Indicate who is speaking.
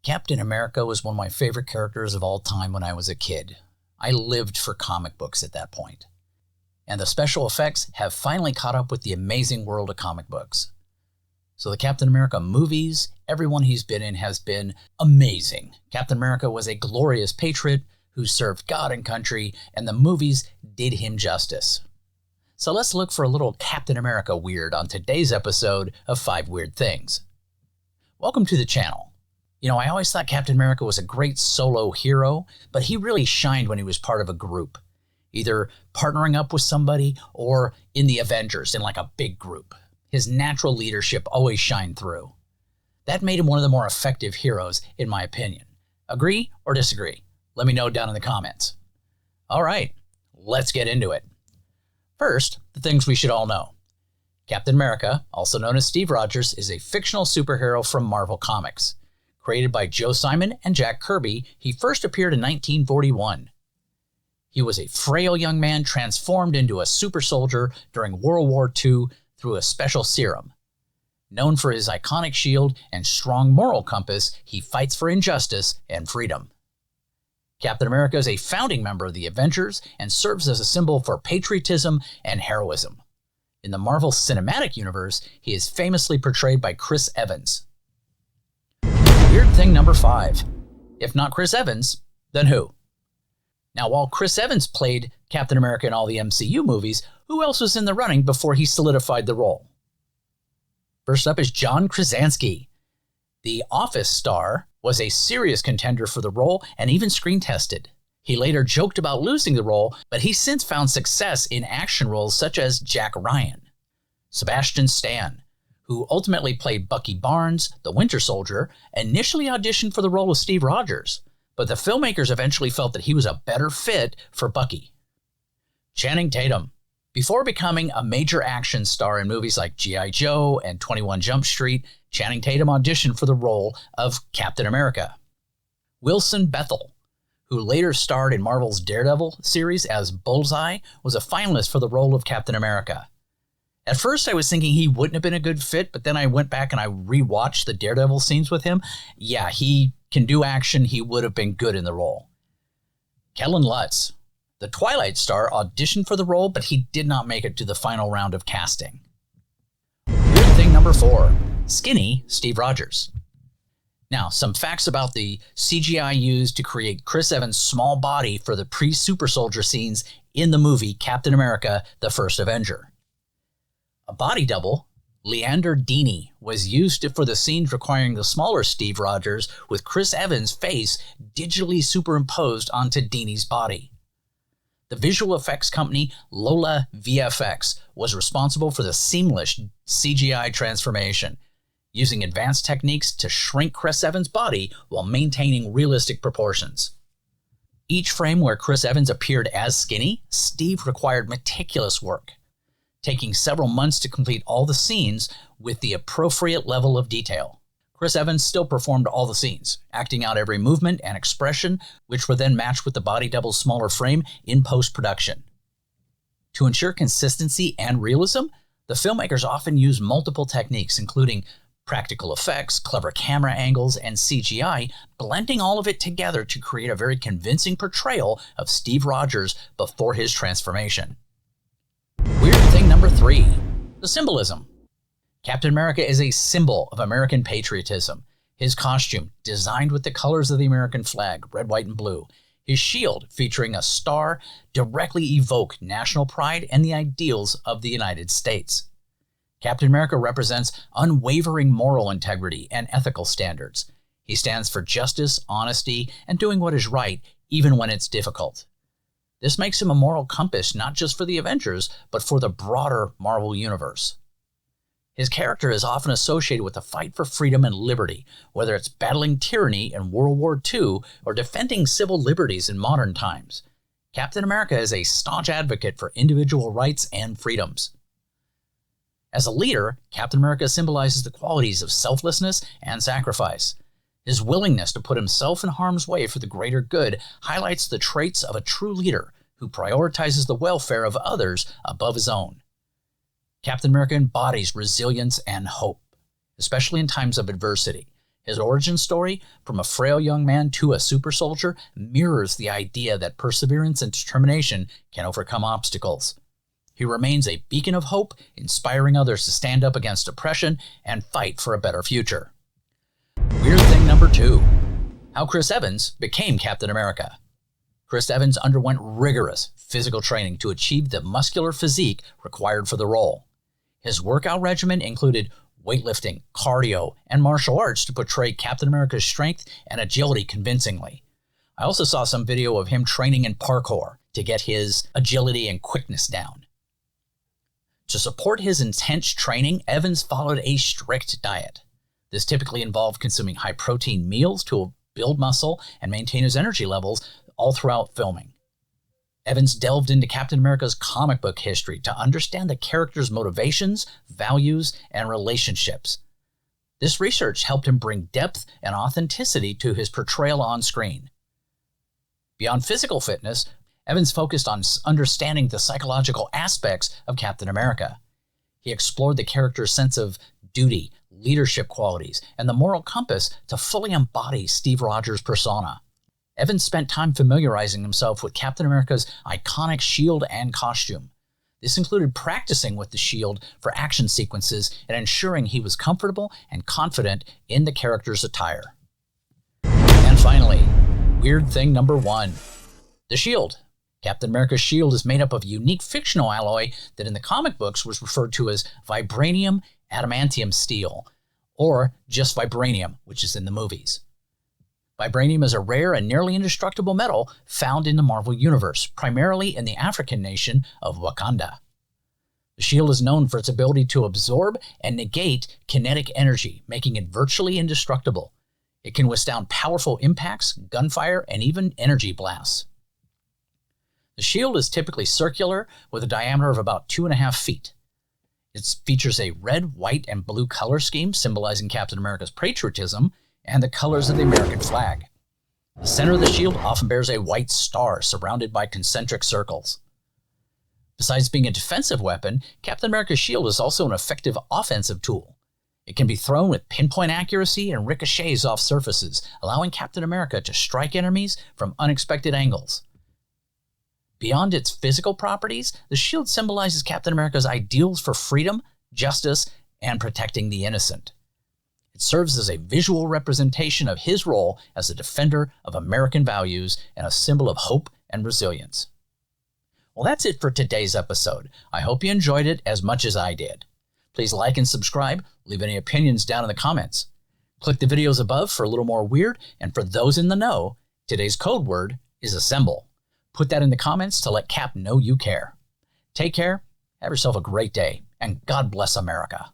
Speaker 1: Captain America was one of my favorite characters of all time when I was a kid. I lived for comic books at that point. And the special effects have finally caught up with the amazing world of comic books. So the Captain America movies, everyone he's been in has been amazing. Captain America was a glorious patriot who served God and country, and the movies did him justice. So let's look for a little Captain America weird on today's episode of 5 Weird Things. Welcome to the channel. I always thought Captain America was a great solo hero, but he really shined when he was part of a group, either partnering up with somebody or in the Avengers in like a big group. His natural leadership always shined through. That made him one of the more effective heroes, in my opinion. Agree or disagree? Let me know down in the comments. All right, let's get into it. First, the things we should all know. Captain America, also known as Steve Rogers, is a fictional superhero from Marvel Comics. Created by Joe Simon and Jack Kirby, he first appeared in 1941. He was a frail young man transformed into a super soldier during World War II through a special serum. Known for his iconic shield and strong moral compass, he fights for injustice and freedom. Captain America is a founding member of the Avengers and serves as a symbol for patriotism and heroism. In the Marvel Cinematic Universe, he is famously portrayed by Chris Evans. Weird thing number 5. If not Chris Evans, then who? Now, while Chris Evans played Captain America in all the MCU movies, who else was in the running before he solidified the role? First up is John Krasinski. The Office star was a serious contender for the role and even screen tested. He later joked about losing the role, but he's since found success in action roles such as Jack Ryan. Sebastian Stan, who ultimately played Bucky Barnes, the Winter Soldier, initially auditioned for the role of Steve Rogers, but the filmmakers eventually felt that he was a better fit for Bucky. Channing Tatum. Before becoming a major action star in movies like G.I. Joe and 21 Jump Street, Channing Tatum auditioned for the role of Captain America. Wilson Bethel, who later starred in Marvel's Daredevil series as Bullseye, was a finalist for the role of Captain America. At first, I was thinking he wouldn't have been a good fit, but then I went back and I rewatched the Daredevil scenes with him. Yeah, he can do action. He would have been good in the role. Kellen Lutz, the Twilight star, auditioned for the role, but he did not make it to the final round of casting. Weird thing number 4. Skinny Steve Rogers. Now, some facts about the CGI used to create Chris Evans' small body for the pre-super soldier scenes in the movie Captain America: The First Avenger. A body double, Leander Dini, was used for the scenes requiring the smaller Steve Rogers with Chris Evans' face digitally superimposed onto Dini's body. The visual effects company Lola VFX was responsible for the seamless CGI transformation, using advanced techniques to shrink Chris Evans' body while maintaining realistic proportions. Each frame where Chris Evans appeared as skinny, Steve required meticulous work, taking several months to complete all the scenes with the appropriate level of detail. Chris Evans still performed all the scenes, acting out every movement and expression, which were then matched with the body double's smaller frame in post-production. To ensure consistency and realism, the filmmakers often used multiple techniques, including practical effects, clever camera angles, and CGI, blending all of it together to create a very convincing portrayal of Steve Rogers before his transformation. Weird thing number 3. The symbolism. Captain America is a symbol of American patriotism. His costume, designed with the colors of the American flag, red, white, and blue. His shield, featuring a star, directly evoke national pride and the ideals of the United States. Captain America represents unwavering moral integrity and ethical standards. He stands for justice, honesty, and doing what is right, even when it's difficult. This makes him a moral compass not just for the Avengers, but for the broader Marvel Universe. His character is often associated with the fight for freedom and liberty, whether it's battling tyranny in World War II or defending civil liberties in modern times. Captain America is a staunch advocate for individual rights and freedoms. As a leader, Captain America symbolizes the qualities of selflessness and sacrifice. His willingness to put himself in harm's way for the greater good highlights the traits of a true leader who prioritizes the welfare of others above his own. Captain America embodies resilience and hope, especially in times of adversity. His origin story, from a frail young man to a super soldier, mirrors the idea that perseverance and determination can overcome obstacles. He remains a beacon of hope, inspiring others to stand up against oppression and fight for a better future. Weird thing number 2. How Chris Evans became Captain America. Chris Evans underwent rigorous physical training to achieve the muscular physique required for the role. His workout regimen included weightlifting, cardio, and martial arts to portray Captain America's strength and agility convincingly. I also saw some video of him training in parkour to get his agility and quickness down. To support his intense training, Evans followed a strict diet. This typically involved consuming high-protein meals to build muscle and maintain his energy levels all throughout filming. Evans delved into Captain America's comic book history to understand the character's motivations, values, and relationships. This research helped him bring depth and authenticity to his portrayal on screen. Beyond physical fitness, Evans focused on understanding the psychological aspects of Captain America. He explored the character's sense of duty, leadership qualities, and the moral compass to fully embody Steve Rogers' persona. Evans spent time familiarizing himself with Captain America's iconic shield and costume. This included practicing with the shield for action sequences and ensuring he was comfortable and confident in the character's attire. And finally, weird thing number 1. The shield. Captain America's shield is made up of a unique fictional alloy that in the comic books was referred to as vibranium adamantium steel, or just vibranium, which is in the movies. Vibranium is a rare and nearly indestructible metal found in the Marvel Universe, primarily in the African nation of Wakanda. The shield is known for its ability to absorb and negate kinetic energy, making it virtually indestructible. It can withstand powerful impacts, gunfire, and even energy blasts. The shield is typically circular with a diameter of about 2.5 feet. It features a red, white, and blue color scheme symbolizing Captain America's patriotism and the colors of the American flag. The center of the shield often bears a white star surrounded by concentric circles. Besides being a defensive weapon, Captain America's shield is also an effective offensive tool. It can be thrown with pinpoint accuracy and ricochets off surfaces, allowing Captain America to strike enemies from unexpected angles. Beyond its physical properties, the shield symbolizes Captain America's ideals for freedom, justice, and protecting the innocent. It serves as a visual representation of his role as a defender of American values and a symbol of hope and resilience. Well, that's it for today's episode. I hope you enjoyed it as much as I did. Please like and subscribe. Leave any opinions down in the comments. Click the videos above for a little more weird, and for those in the know, today's code word is assemble. Put that in the comments to let Cap know you care. Take care, have yourself a great day, and God bless America.